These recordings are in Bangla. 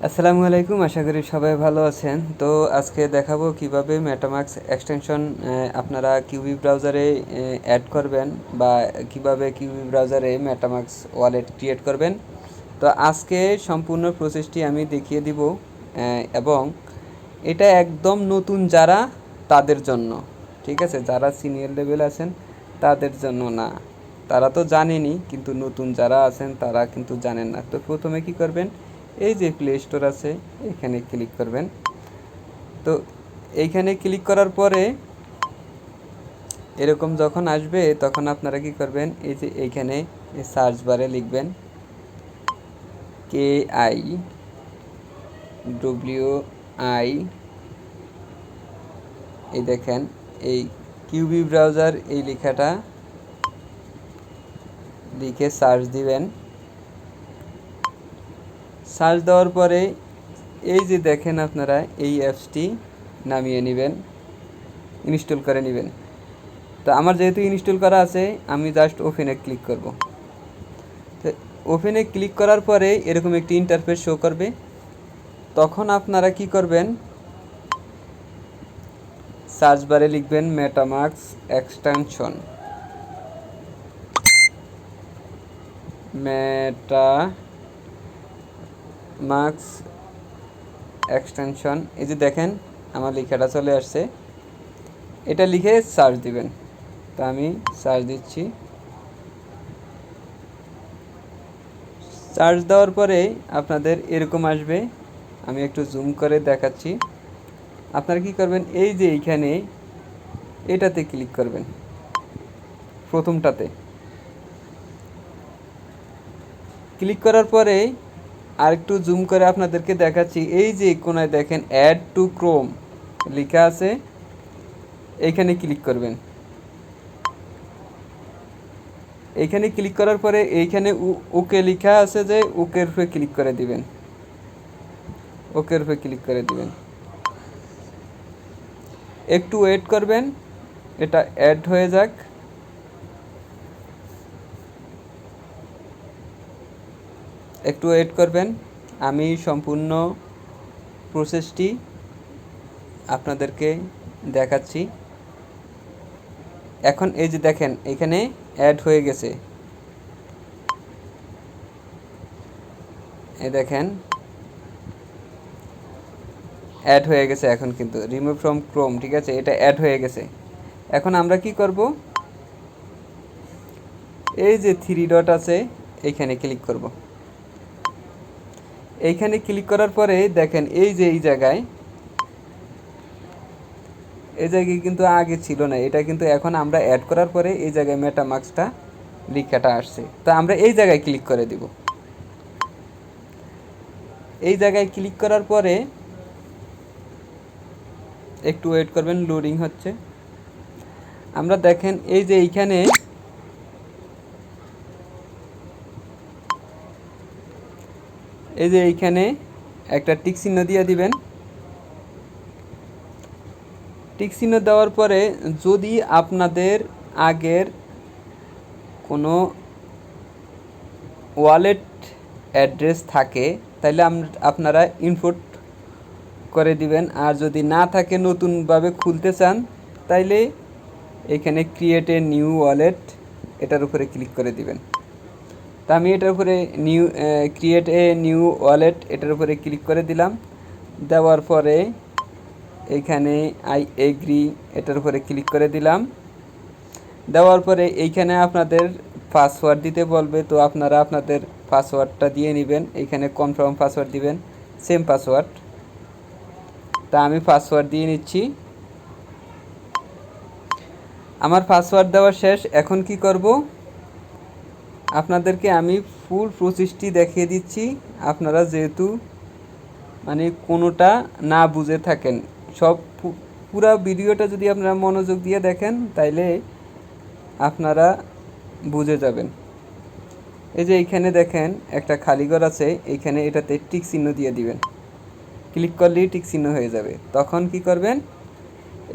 আসসালামু আলাইকুম, আশা করি সবাই ভালো আছেন। তো আজকে দেখাবো কিভাবে মেটামাস্ক এক্সটেনশন আপনারা কিউবি ব্রাউজারে অ্যাড করবেন বা কিভাবে কিউবি ব্রাউজারে মেটামাস্ক ওয়ালেট ক্রিয়েট করবেন। তো আজকে সম্পূর্ণ প্রসেসটি আমি দেখিয়ে দিব এবং এটা একদম নতুন যারা তাদের জন্য, ঠিক আছে? যারা সিনিয়র লেভেল আছেন তাদের জন্য না, তারা তো জানেনই, কিন্তু নতুন যারা আছেন তারা কিন্তু জানেন না। তো প্রথমে কি করবেন, এই যে প্লে স্টোর আছে এখানে ক্লিক করবেন। তো এইখানে ক্লিক করার পরে এরকম যখন আসবে তখন আপনারা কি করবেন, এই যে এইখানে সার্চ বারে লিখবেন KIWI, এই দেখেন এই কিউবি ব্রাউজার এই লেখাটা লিখে সার্চ দিবেন। সার্চ দেওয়ার পরে এই যে দেখেন আপনারা এই অ্যাপসটি নামিয়ে নেবেন, ইনস্টল করে নেবেন। তো আমার যেহেতু ইনস্টল করা আছে আমি জাস্ট ওপেনে ক্লিক করব। তো ওপেনে ক্লিক করার পরে এরকম একটি ইন্টারফেস শো করবে। তখন আপনারা কি করবেন, সার্চ বারে লিখবেন মেটামাস্ক এক্সটেনশন, মেটামাস্ক এক্সটেনশন। এই যে দেখেন আমার লেখাটা চলে আসছে, এটা লিখে সার্চ দিবেন। তো আমি সার্চ দিচ্ছি। সার্চ দেওয়ার পরে আপনাদের এরকম আসবে, আমি একটু জুম করে দেখাচ্ছি। আপনারা কি করবেন, এই যে এইখানে এটাতে ক্লিক করবেন, প্রথমটাতে ক্লিক করার পরে আরেকটু জুম করে আপনাদেরকে দেখাচ্ছি। এই যে কোনায় দেখেন অ্যাড টু ক্রোম লেখা আছে, এইখানে ক্লিক করবেন। এইখানে ক্লিক করার পরে এইখানে ওকে লেখা আছে, যে ওকের উপরে ক্লিক করে দিবেন, ওকের উপরে ক্লিক করে দিবেন। একটু ওয়েট করবেন, এটা অ্যাড হয়ে যাক। একটু ওয়েট করবেন, আমি সম্পূর্ণ প্রসেসটি আপনাদেরকে দেখাচ্ছি। এখন এই যে দেখেন এখানে অ্যাড হয়ে গেছে, এই দেখেন অ্যাড হয়ে গেছে। এখন কিন্তু রিমুভ ফ্রম ক্রোম, ঠিক আছে, এটা অ্যাড হয়ে গেছে। এখন আমরা কি করব, এই যে থ্রি ডট আছে এইখানে ক্লিক করব। এইখানে ক্লিক করার পরে দেখেন এই যে এই জায়গায় কিন্তু আগে ছিল না, এটা কিন্তু এখন আমরা অ্যাড করার পরে এই জায়গায় মেটামাস্কটা লেখাটা আসছে। তো আমরা এই জায়গায় ক্লিক করে দিব। এই জায়গায় ক্লিক করার পরে একটু ওয়েট করবেন, লোডিং হচ্ছে। আমরা দেখেন এই যে এইখানে একটা টিক চিহ্ন দিয়ে দিবেন। টিক চিহ্ন দেওয়ার পরে যদি আপনাদের আগের কোনো ওয়ালেট অ্যাড্রেস থাকে তাহলে আপনারা ইনপুট করে দিবেন, আর যদি না থাকে নতুনভাবে খুলতে চান তাইলে এখানে ক্রিয়েট এ নিউ ওয়ালেট এটার উপরে ক্লিক করে দিবেন। তা আমি এটার উপরে ক্রিয়েট এ নিউ ওয়ালেট এটার উপরে ক্লিক করে দিলাম। দেওয়ার পরে এইখানে আই এগ্রি এটার উপরে ক্লিক করে দিলাম। দেওয়ার পরে এইখানে আপনাদের পাসওয়ার্ড দিতে বলবে, তো আপনারা আপনাদের পাসওয়ার্ডটা দিয়ে নেবেন। এইখানে কনফার্ম পাসওয়ার্ড দিবেন, সেম পাসওয়ার্ড। তা আমি পাসওয়ার্ড দিয়ে নিচ্ছি। আমার পাসওয়ার্ড দেওয়া শেষ। এখন কি করব, আপনাদেরকে আমি ফুল প্রসেসটি দেখিয়ে দিচ্ছি। আপনারা যেহেতু মানে কোনোটা না বুঝে থাকেন, সব পুরা ভিডিওটা যদি আপনারা মনোযোগ দিয়ে দেখেন তাইলে আপনারা বুঝে যাবেন। এই যে এইখানে দেখেন একটা খালি ঘর আছে, এইখানে এটাতে টিক চিহ্ন দিয়ে দিবেন। ক্লিক করলেই টিক চিহ্ন হয়ে যাবে। তখন কি করবেন,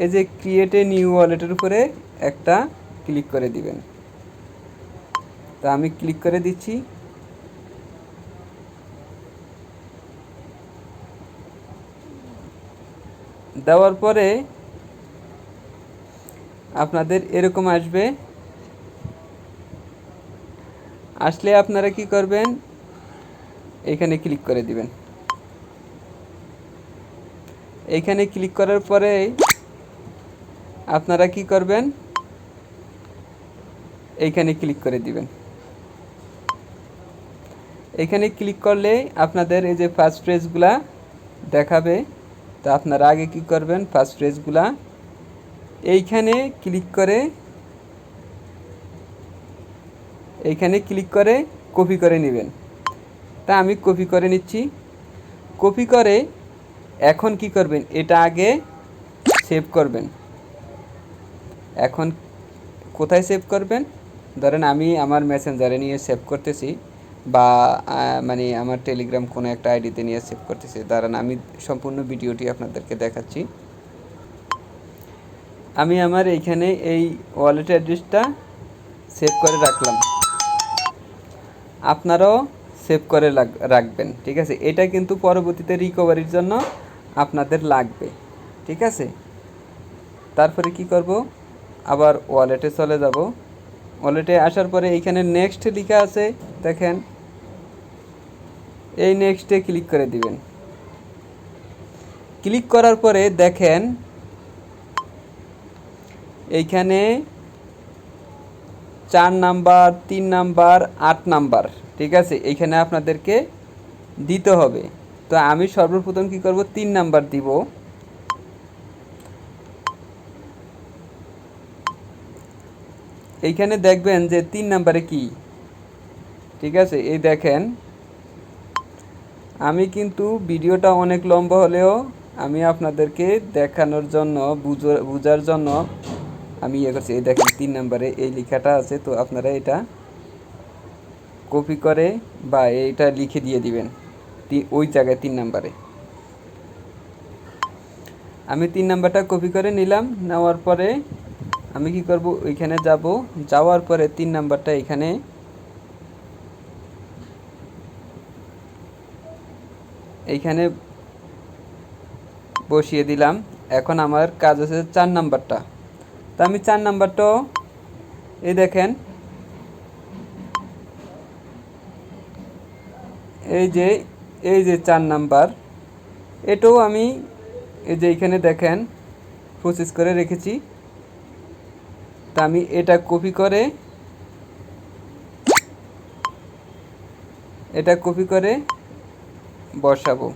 এই যে ক্রিয়েট এ নিউ ওয়ালেটের উপরে একটা ক্লিক করে দিবেন। তা আমি ক্লিক করে দিচ্ছি। দেওয়ার পরে আপনাদের এরকম আসবে। আসলে আপনারা কি করবেন, এখানে ক্লিক করে দিবেন। এইখানে ক্লিক করার পরে আপনারা কি করবেন, এইখানে ক্লিক করে দিবেন। এখানে ক্লিক করলে আপনাদের এই যে ফার্স্ট পেজগুলা দেখাবে। তো আপনারা আগে কি করবেন, ফার্স্ট পেজগুলা এইখানে ক্লিক করে কপি করে নেবেন। তা আমি কপি করে নিচ্ছি। কপি করে এখন কি করবেন, এটা আগে সেভ করবেন। এখন কোথায় সেভ করবেন, ধরেন আমি আমার মেসেঞ্জারে নিয়ে সেভ করতেছি, বা মানে আমার টেলিগ্রাম কোনো একটা আইডিতে নিয়ে সেভ করতেছি। দাঁড়ান আমি সম্পূর্ণ ভিডিওটি আপনাদেরকে দেখাচ্ছি। আমি আমার এইখানে এই ওয়ালেট অ্যাড্রেসটা সেভ করে রাখলাম, আপনারাও সেভ করে রাখবেন। ঠিক আছে, এটা কিন্তু পরবর্তীতে রিকভারির জন্য আপনাদের লাগবে। ঠিক আছে, তারপরে কি করব, আবার ওয়ালেটে চলে যাব। ওয়ালেটে আসার পরে এইখানে নেক্সট লেখা আছে, দেখেন এই নেক্সটে ক্লিক করে দিবেন। ক্লিক করার পরে দেখেন এইখানে 4 নাম্বার, 3 নাম্বার, 8 নাম্বার, ঠিক আছে, এইখানে আপনাদেরকে দিতে হবে। তো আমি সর্বপ্রথম কি করব, 3 নাম্বার দিব। এইখানে দেখবেন যে 3 নাম্বারে কি, ঠিক আছে, এই দেখেন আমি কিন্তু ভিডিওটা অনেক লম্বা হলেও আমি আপনাদেরকে দেখানোর জন্য, বুঝার জন্য আমি ইয়ে করছি। এই দেখেন 3 নাম্বারে এই লেখাটা আছে। তো আপনারা এটা কপি করে বা এইটা লিখে দিয়ে দিবেন ওই জায়গায় 3 নাম্বারে। আমি 3 নাম্বারটা কপি করে নিলাম। নেওয়ার পরে আমি কি করব, ওইখানে যাব। যাওয়ার পরে 3 নাম্বারটা এখানে বসিয়ে দিলাম। এখন আমার কাজ আছে 4 নাম্বারটা। তো আমি 4 নাম্বারটাও এই দেখেন এই যে 4 নাম্বার, এটাও আমি এই যে এখানে দেখেন প্রসেস করে রেখেছি। তা আমি এটা কপি করে বসাবো।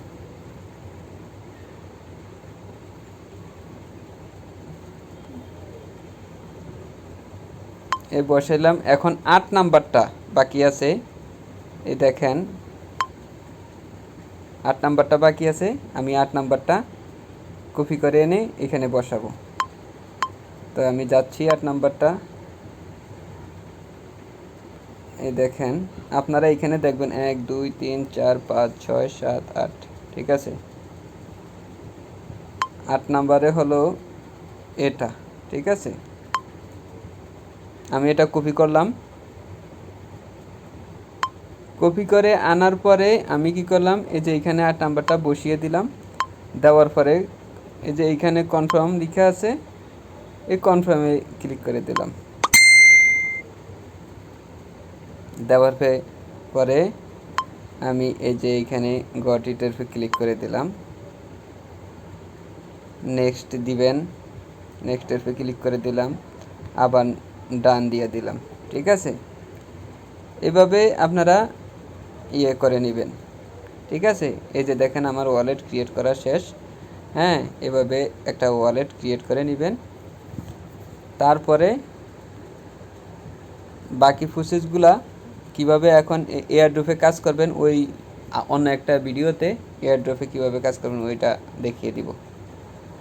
এই বসাইলাম। এখন 8 নাম্বারটা বাকি আছে, এই দেখেন 8 নাম্বারটা বাকি আছে। আমি 8 নাম্বারটা কপি করে এনে এখানে বসাবো। তো আমি যাচ্ছি 8 নাম্বারটা। এই দেখেন আপনারা এখানে দেখবেন 1 2 3 4 5 6 7 8, ঠিক আছে। 8 নাম্বারে হলো এটা, ঠিক আছে। আমি এটা কপি করলাম। কপি করে আনার পরে আমি কি করলাম, এই যে এখানে 8 নাম্বারটা বসিয়ে দিলাম। দেওয়ার পরে এই যে এইখানে কনফার্ম লেখা আছে, এই কনফার্মে ক্লিক করে দিলাম। দেওয়ার পরে আমি এই যে এইখানে গট ইটের ক্লিক করে দিলাম। নেক্সট দিবেন, নেক্সটের ক্লিক করে দিলাম, আবার ডান দিয়ে দিলাম, ঠিক আছে। এভাবে আপনারা ইয়ে করে নেবেন, ঠিক আছে। এই যে দেখেন আমার ওয়ালেট ক্রিয়েট করা শেষ। হ্যাঁ, এভাবে একটা ওয়ালেট ক্রিয়েট করে নেবেন। তারপরে বাকি প্রসেসগুলা কিভাবে এখন এয়ারড্রপে কাজ করবেন, ওই অন্য একটা ভিডিওতে এয়ারড্রপে কিভাবে কাজ করবেন ওইটা দেখিয়ে দিব।